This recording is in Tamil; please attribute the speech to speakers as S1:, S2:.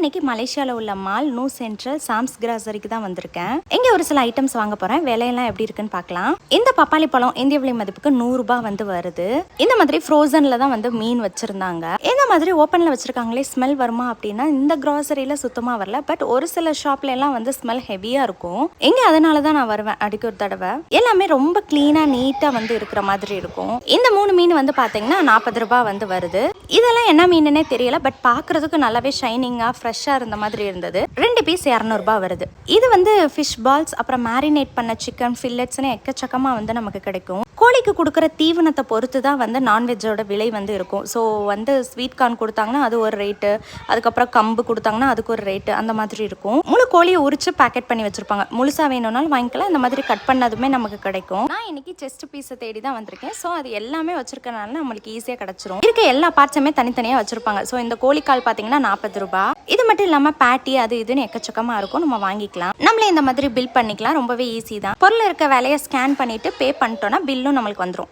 S1: இன்னைக்கு மலேசியாவில் உள்ள மால் நூ சென்ட்ரல் சாம்ஸ் கிராசரிக்கு தான் வந்திருக்கேன். இங்கே ஒரு சில ஐட்டம்ஸ் வாங்க போகிறேன். விலையெல்லாம் எப்படி இருக்குன்னு பார்க்கலாம். இந்த பப்பாளி பழம் இந்திய விலை மதிப்புக்கு 100 ரூபாய் வந்து வருது. இந்த மாதிரி ஃப்ரோசனில் தான் வந்து மீன் வச்சுருந்தாங்க. இந்த மாதிரி ஓப்பனில் வச்சுருக்காங்களே ஸ்மெல் வருமா அப்படின்னா இந்த கிராசரியில் சுத்தமாக வரல. பட் ஒரு சில ஷாப்ல எல்லாம் வந்து ஸ்மெல் ஹெவியாக இருக்கும். இங்கே அதனால தான் நான் வருவேன் அடிக்க ஒரு தடவை. எல்லாமே ரொம்ப க்ளீனாக நீட்டாக வந்து இருக்கிற மாதிரி இருக்கும். இந்த 3 மீன் வந்து பார்த்தீங்கன்னா 40 ரூபாய் வந்து வருது. இதெல்லாம் என்ன மீனுன்னே தெரியல. பட் பார்க்குறதுக்கு நல்லாவே ஷைனிங்காக ஃப்ரெஷ்ஷாக இருந்த மாதிரி இருந்தது. 2 பீஸ் 200 ரூபாய் வருது. இது வந்து ஃபிஷ் பால்ஸ், அப்புறம் மேரினேட் பண்ண சிக்கன் ஃபில்லட்ஸ்னு எக்கச்சக்கமாக வந்து நமக்கு கிடைக்கும். கோழிக்கு கொடுக்குற தீவனத்தை பொறுத்து தான் வந்து நான்வெஜ்ஜோட விலை வந்து இருக்கும். ஸோ வந்து ஸ்வீட் கார்ன் கொடுத்தாங்கன்னா அது ஒரு ரேட்டு, அதுக்கப்புறம் கம்பு கொடுத்தாங்கன்னா அதுக்கு ஒரு ரேட்டு, அந்த மாதிரி இருக்கும். முழு கோழியை உரிச்சு பேக்கெட் பண்ணி வச்சிருப்பாங்க. முழுசாக வேணும்னாலும் வாங்கிக்கலாம். இந்த மாதிரி கட் பண்ணதுமே நமக்கு கிடைக்கும். நான் இன்னைக்கு செஸ்ட் பீஸை தேடி தான் வந்திருக்கேன். ஸோ அது எல்லாமே வச்சிருக்கனால நம்மளுக்கு ஈஸியாக கிடைச்சிரும். இருக்க எல்லா பார்ட்ஸுமே தனித்தனியாக வச்சிருப்பாங்க. ஸோ இந்த கோழிக்கால் பார்த்தீங்கன்னா 40 ரூபாய். இது மட்டும் இல்லாமல் பேட்டி அது இதுன்னு எக்கச்சக்கமாக இருக்கும். நம்ம வாங்கிக்கலாம். நம்மளே இந்த மாதிரி பில் பண்ணிக்கலாம். ரொம்பவே ஈஸி தான். பொருள் இருக்க வேலையை ஸ்கேன் பண்ணிட்டு பே பண்ணிட்டோம்னா பில்லும் நம்மளுக்கு வந்துடும்.